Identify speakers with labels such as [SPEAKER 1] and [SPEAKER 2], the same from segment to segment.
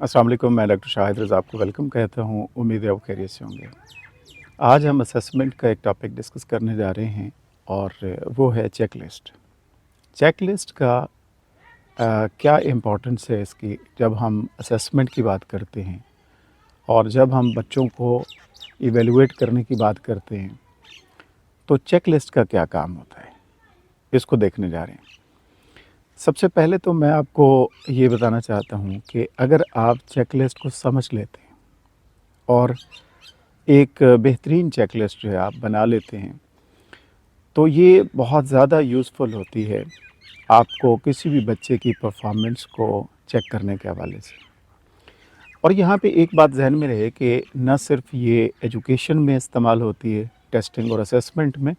[SPEAKER 1] अस्सलाम वालेकुम। मैं डॉक्टर शाहिद रज़ा आपको वेलकम कहता हूँ। उम्मीद है आप खैरियत से होंगे। आज हम असेसमेंट का एक टॉपिक डिस्कस करने जा रहे हैं और वो है चेकलिस्ट। चेकलिस्ट का क्या इम्पोर्टेंस है इसकी जब हम असेसमेंट की बात करते हैं और जब हम बच्चों को इवेलुएट करने की बात करते हैं, तो चेकलिस्ट का क्या काम होता है, इसको देखने जा रहे हैं। सबसे पहले तो मैं आपको ये बताना चाहता हूँ कि अगर आप चेकलिस्ट को समझ लेते हैं और एक बेहतरीन चेकलिस्ट जो है आप बना लेते हैं, तो ये बहुत ज़्यादा यूज़फुल होती है आपको किसी भी बच्चे की परफॉर्मेंस को चेक करने के हवाले से। और यहाँ पे एक बात ज़हन में रहे कि न सिर्फ ये एजुकेशन में इस्तेमाल होती है, टेस्टिंग और असेसमेंट में,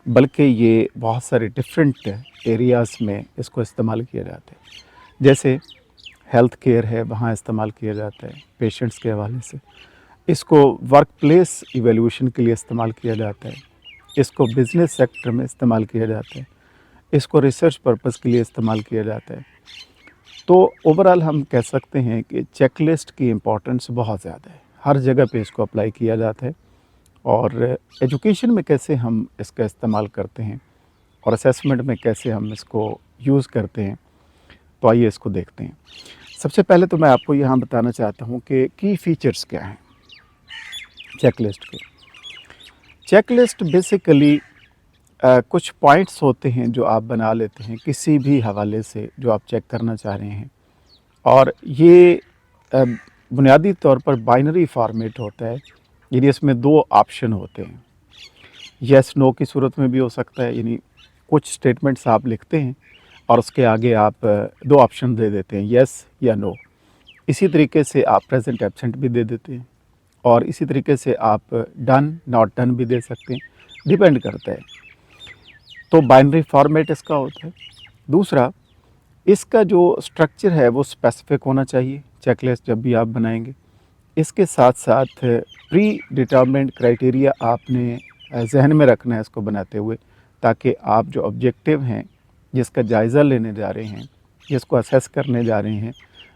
[SPEAKER 1] बल्कि ये बहुत सारे डिफरेंट एरियाज़ में इसको इस्तेमाल किया जाता है। जैसे हेल्थ केयर है, वहाँ इस्तेमाल किया जाता है पेशेंट्स के हवाले से। इसको वर्क प्लेस इवैल्यूएशन के लिए इस्तेमाल किया जाता है। इसको बिज़नेस सेक्टर में इस्तेमाल किया जाता है। इसको रिसर्च पर्पस के लिए इस्तेमाल किया जाता है। तो ओवरऑल हम कह सकते हैं कि चेकलिस्ट की इम्पोर्टेंस बहुत ज़्यादा है। हर जगह पे इसको अप्लाई किया जाता है और एजुकेशन में कैसे हम इसका इस्तेमाल करते हैं और असेसमेंट में कैसे हम इसको यूज़ करते हैं, तो आइए इसको देखते हैं। सबसे पहले तो मैं आपको यहाँ बताना चाहता हूँ कि की फ़ीचर्स क्या हैं चेकलिस्ट के। चेकलिस्ट बेसिकली कुछ पॉइंट्स होते हैं जो आप बना लेते हैं किसी भी हवाले से जो आप चेक करना चाह रहे हैं, और ये अ, बुनियादी तौर पर बाइनरी फॉर्मेट होता है। यानी इसमें दो ऑप्शन होते हैं, येस नो की सूरत में भी हो सकता है। यानी कुछ स्टेटमेंट्स आप लिखते हैं और उसके आगे आप दो ऑप्शन दे देते हैं, येस या नो। इसी तरीके से आप प्रेजेंट एब्सेंट भी दे देते हैं और इसी तरीके से आप डन नॉट डन भी दे सकते हैं, डिपेंड करता है। तो बाइनरी फॉर्मेट इसका होता है। दूसरा, इसका जो स्ट्रक्चर है वो स्पेसिफिक होना चाहिए चेकलिस्ट जब भी आप बनाएंगे। इसके साथ साथ प्री डिटर्मिनेंट क्राइटेरिया आपने जहन में रखना है इसको बनाते हुए, ताकि आप जो ऑब्जेक्टिव हैं, जिसका जायज़ा लेने जा रहे हैं, जिसको असेस करने जा रहे हैं,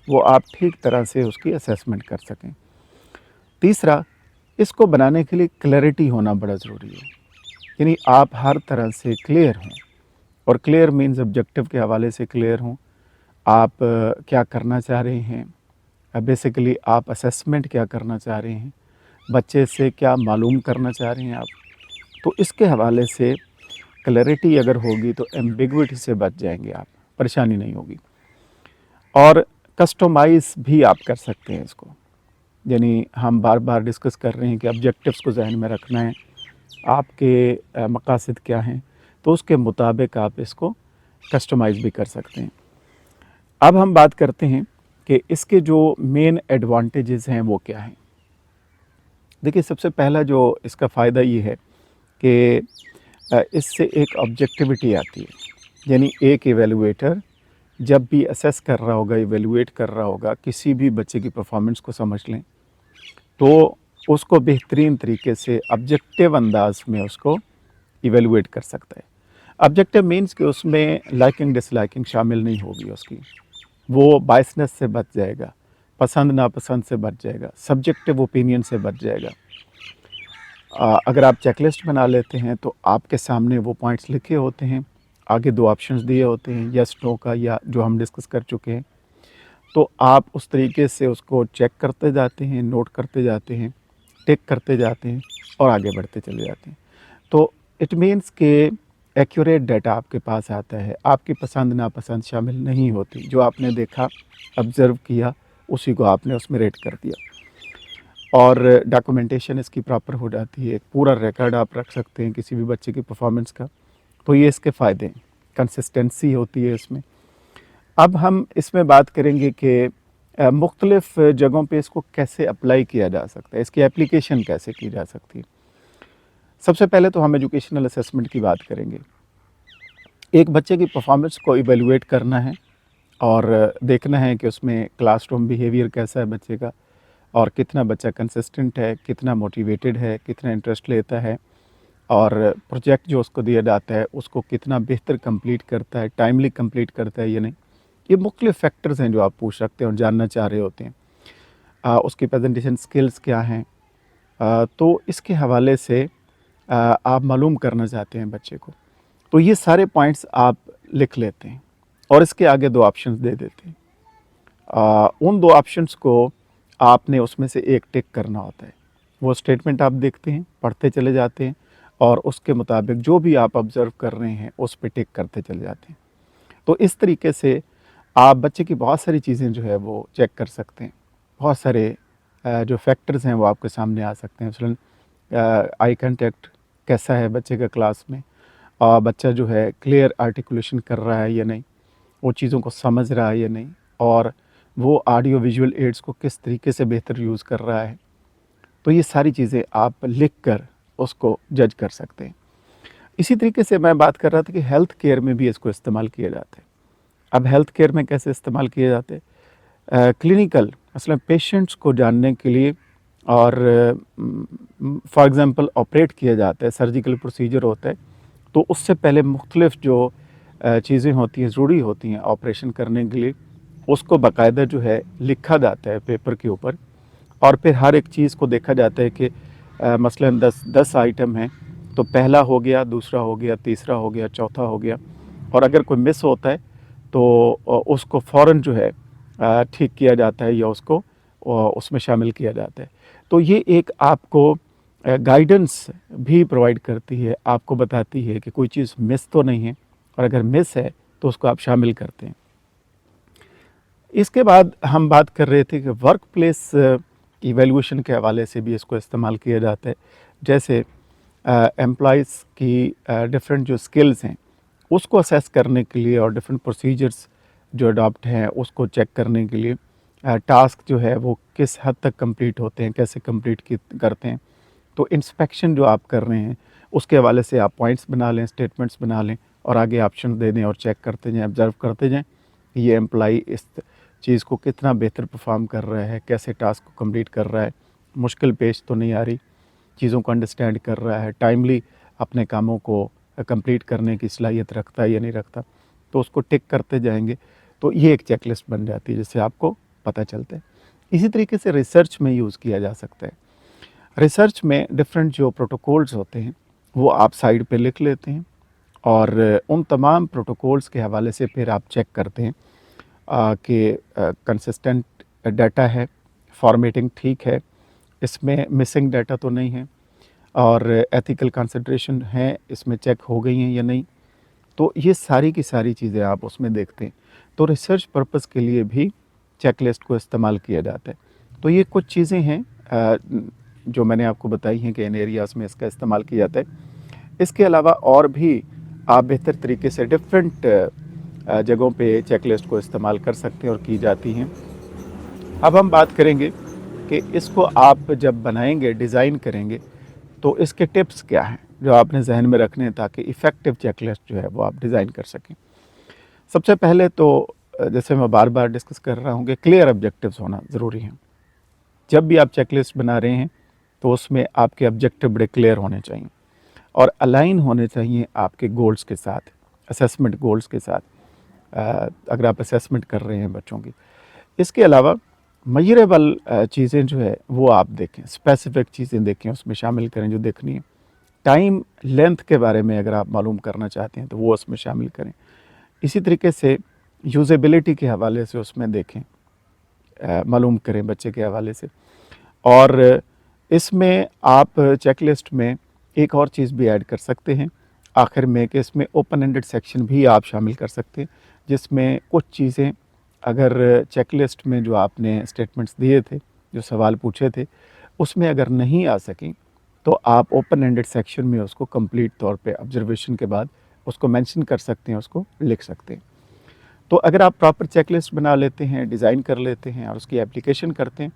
[SPEAKER 1] वो आप ठीक तरह से उसकी असेसमेंट कर सकें। तीसरा, इसको बनाने के लिए क्लैरिटी होना बड़ा ज़रूरी है। यानी आप हर तरह से क्लियर हों, और क्लियर मीन्स ऑब्जेक्टिव के हवाले से क्लियर हों। आप क्या करना चाह रहे हैं, बेसिकली आप असेसमेंट क्या करना चाह रहे हैं, बच्चे से क्या मालूम करना चाह रहे हैं आप। तो इसके हवाले से क्लैरिटी अगर होगी तो एम्बिग्विटी से बच जाएंगे आप, परेशानी नहीं होगी। और कस्टमाइज़ भी आप कर सकते हैं इसको। यानी हम बार बार डिस्कस कर रहे हैं कि ऑब्जेक्टिव्स को जहन में रखना है, आपके मकासद क्या हैं, तो उसके मुताबिक आप इसको कस्टमाइज़ भी कर सकते हैं। अब हम बात करते हैं कि इसके जो मेन एडवांटेजेस हैं वो क्या हैं। देखिए, सबसे पहला जो इसका फ़ायदा ये है कि इससे एक ऑब्जेक्टिविटी आती है। यानी एक इवैल्यूएटर जब भी असेस कर रहा होगा, इवैल्यूएट कर रहा होगा किसी भी बच्चे की परफॉर्मेंस को, समझ लें, तो उसको बेहतरीन तरीके से ऑब्जेक्टिव अंदाज में उसको इवैल्यूएट कर सकता है। ऑब्जेक्टिव मीन्स कि उसमें लाइकिंग डिसलाइकिंग शामिल नहीं होगी उसकी, वो बायसनेस से बच जाएगा, पसंद नापसंद से बच जाएगा, सब्जेक्टिव ओपिनियन से बच जाएगा। अगर आप चेकलिस्ट बना लेते हैं तो आपके सामने वो पॉइंट्स लिखे होते हैं, आगे दो ऑप्शंस दिए होते हैं, यस नो का, या जो हम डिस्कस कर चुके हैं। तो आप उस तरीके से उसको चेक करते जाते हैं, नोट करते जाते हैं, टिक करते जाते हैं और आगे बढ़ते चले जाते हैं। तो इट मीन्स कि एक्यूरेट डाटा आपके पास आता है, आपकी पसंद नापसंद शामिल नहीं होती। जो आपने देखा, ऑब्ज़र्व किया, उसी को आपने उसमें रेट कर दिया, और डॉक्यूमेंटेशन इसकी प्रॉपर हो जाती है। एक पूरा रिकॉर्ड आप रख सकते हैं किसी भी बच्चे की परफॉर्मेंस का। तो ये इसके फ़ायदे हैं, कंसिस्टेंसी होती है इसमें। अब हम इसमें बात करेंगे कि मुख्तलिफ़ जगहों पे इसको कैसे अप्लाई किया जा सकता है, इसकी एप्लीकेशन कैसे की जा सकती है। सबसे पहले तो हम एजुकेशनल असेसमेंट की बात करेंगे। एक बच्चे की परफॉर्मेंस को इवैल्यूएट करना है और देखना है कि उसमें क्लासरूम बिहेवियर कैसा है बच्चे का, और कितना बच्चा कंसिस्टेंट है, कितना मोटिवेटेड है, कितना इंटरेस्ट लेता है, और प्रोजेक्ट जो उसको दिया जाता है उसको कितना बेहतर कंप्लीट करता है, टाइमली कंप्लीट करता है या नहीं। ये मुख्तलिफ फैक्टर्स हैं जो आप पूछ सकते हैं और जानना चाह रहे होते हैं। उसकी प्रेजेंटेशन स्किल्स क्या हैं, तो इसके हवाले से आप मालूम करना चाहते हैं बच्चे को, तो ये सारे पॉइंट्स आप लिख लेते हैं और इसके आगे 2 ऑप्शंस दे देते हैं। उन 2 ऑप्शंस को आपने उसमें से एक टिक करना होता है। वो स्टेटमेंट आप देखते हैं, पढ़ते चले जाते हैं और उसके मुताबिक जो भी आप ऑब्ज़र्व कर रहे हैं उस पे टिक करते चले जाते हैं। तो इस तरीके से आप बच्चे की बहुत सारी चीज़ें जो है वो चेक कर सकते हैं। बहुत सारे जो फैक्टर्स हैं वो आपके सामने आ सकते हैं। मसलन आई कांटेक्ट कैसा है बच्चे का क्लास में, बच्चा जो है क्लियर आर्टिकुलेशन कर रहा है या नहीं, वो चीज़ों को समझ रहा है या नहीं, और वो ऑडियो विजुअल एड्स को किस तरीके से बेहतर यूज़ कर रहा है। तो ये सारी चीज़ें आप लिख कर उसको जज कर सकते हैं। इसी तरीके से मैं बात कर रहा था कि हेल्थ केयर में भी इसको इस्तेमाल किया जाता है। अब हेल्थ केयर में कैसे इस्तेमाल किए जाते हैं? क्लिनिकल मतलब पेशेंट्स को जानने के लिए, और फॉर एग्ज़ाम्पल ऑपरेट किया जाता है, सर्जिकल प्रोसीजर होता है, तो उससे पहले मुख्तलिफ़ जो चीज़ें होती हैं, ज़रूरी होती हैं ऑपरेशन करने के लिए, उसको बाकायदा जो है लिखा जाता है पेपर के ऊपर, और फिर हर एक चीज़ को देखा जाता है कि मसलन 10 आइटम हैं, तो पहला हो गया, दूसरा हो गया, तीसरा हो गया, चौथा हो गया, और अगर कोई मिस होता है तो उसको फ़ौरन जो है ठीक किया जाता है या उसको उसमें शामिल किया जाता है। तो ये एक आपको गाइडेंस भी प्रोवाइड करती है, आपको बताती है कि कोई चीज़ मिस तो नहीं है, और अगर मिस है तो उसको आप शामिल करते हैं। इसके बाद हम बात कर रहे थे कि वर्क प्लेस इवैल्यूएशन के हवाले से भी इसको इस्तेमाल किया जाता है। जैसे एम्प्लॉइज़ की डिफरेंट जो स्किल्स हैं उसको असेस करने के लिए, और डिफरेंट प्रोसीजर्स जो अडॉप्ट हैं उसको चेक करने के लिए, टास्क जो है वो किस हद तक कंप्लीट होते हैं, कैसे कंप्लीट करते हैं। तो इंस्पेक्शन जो आप कर रहे हैं उसके हवाले से आप पॉइंट्स बना लें, स्टेटमेंट्स बना लें, और आगे ऑप्शन दे दें और चेक करते जाएँ, ऑब्ज़र्व करते जाएँ ये एम्प्लॉई इस चीज़ को कितना बेहतर परफॉर्म कर रहा है, कैसे टास्क को कंप्लीट कर रहा है, मुश्किल पेश तो नहीं आ रही, चीज़ों को अंडरस्टैंड कर रहा है, टाइमली अपने कामों को कंप्लीट करने की सलाहियत रखता है या नहीं रखता। तो उसको टिक करते जाएंगे, तो ये एक चेकलिस्ट बन जाती है जिससे आपको पता चलता है। इसी तरीके से रिसर्च में यूज़ किया जा सकता है। रिसर्च में डिफरेंट जो प्रोटोकॉल्स होते हैं वो आप साइड पे लिख लेते हैं, और उन तमाम प्रोटोकॉल्स के हवाले से फिर आप चेक करते हैं कि कंसिस्टेंट डाटा है, फॉर्मेटिंग ठीक है, इसमें मिसिंग डाटा तो नहीं है, और एथिकल कंसिडरेशन है इसमें चेक हो गई हैं या नहीं। तो ये सारी की सारी चीज़ें आप उसमें देखते हैं। तो रिसर्च पर्पस के लिए भी चेकलिस्ट को इस्तेमाल किया जाता है। तो ये कुछ चीज़ें हैं जो मैंने आपको बताई हैं कि इन एरियाज़ में इसका इस्तेमाल किया जाता है। इसके अलावा और भी आप बेहतर तरीके से डिफरेंट जगहों पे चेकलिस्ट को इस्तेमाल कर सकते हैं और की जाती हैं। अब हम बात करेंगे कि इसको आप जब बनाएंगे, डिज़ाइन करेंगे, तो इसके टिप्स क्या हैं जो आपने जहन में रखने हैं ताकि इफ़ेक्टिव चेकलिस्ट जो है वो आप डिज़ाइन कर सकें। सबसे पहले तो जैसे मैं बार बार डिस्कस कर रहा हूँ कि क्लियर ऑब्जेक्टिव्स होना ज़रूरी हैं। जब भी आप चेकलिस्ट बना रहे हैं तो उसमें आपके ऑब्जेक्टिव बड़े क्लियर होने चाहिए और अलाइन होने चाहिए आपके गोल्स के साथ, असेसमेंट गोल्स के साथ, अगर आप असेसमेंट कर रहे हैं बच्चों की। इसके अलावा मेजरेबल चीज़ें जो है वो आप देखें, स्पेसिफिक चीज़ें देखें, उसमें शामिल करें जो देखनी है। टाइम लेंथ के बारे में अगर आप मालूम करना चाहते हैं तो वो उसमें शामिल करें। इसी तरीके से यूज़ेबिलिटी के हवाले से उसमें देखें, मालूम करें बच्चे के हवाले से। और इसमें आप चेकलिस्ट में एक और चीज़ भी ऐड कर सकते हैं आखिर में, कि इसमें ओपन एंडेड सेक्शन भी आप शामिल कर सकते हैं, जिसमें कुछ चीज़ें अगर चेकलिस्ट में जो आपने स्टेटमेंट्स दिए थे, जो सवाल पूछे थे, उसमें अगर नहीं आ सकें तो आप ओपन एंडेड सेक्शन में उसको कंप्लीट तौर पे ऑब्जर्वेशन के बाद उसको मेंशन कर सकते हैं, उसको लिख सकते हैं। तो अगर आप प्रॉपर चेकलिस्ट बना लेते हैं, डिज़ाइन कर लेते हैं और उसकी एप्लीकेशन करते हैं,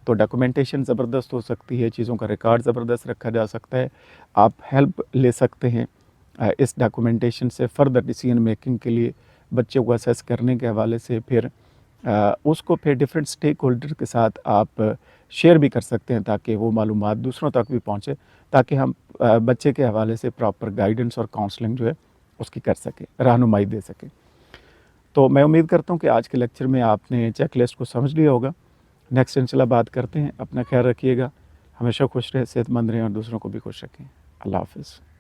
[SPEAKER 1] तो डॉक्यूमेंटेशन ज़बरदस्त हो सकती है, चीज़ों का रिकॉर्ड ज़बरदस्त रखा जा सकता है। आप हेल्प ले सकते हैं इस डॉक्यूमेंटेशन से फ़र्दर डिसीजन मेकिंग के लिए, बच्चे को असेस करने के हवाले से। फिर उसको फिर डिफरेंट स्टेक होल्डर के साथ आप शेयर भी कर सकते हैं ताकि वो मालूमात दूसरों तक भी पहुँचे, ताकि हम बच्चे के हवाले से प्रॉपर गाइडेंस और काउंसलिंग जो है उसकी कर सकें, रहनुमाई दे सकें। तो मैं उम्मीद करता हूँ कि आज के लेक्चर में आपने चेकलिस्ट को समझ लिया होगा। नेक्स्ट इंशाल्लाह बात करते हैं। अपना ख्याल रखिएगा, हमेशा खुश रहें, सेहतमंद रहें और दूसरों को भी खुश रखें। अल्लाह हाफ़िज़।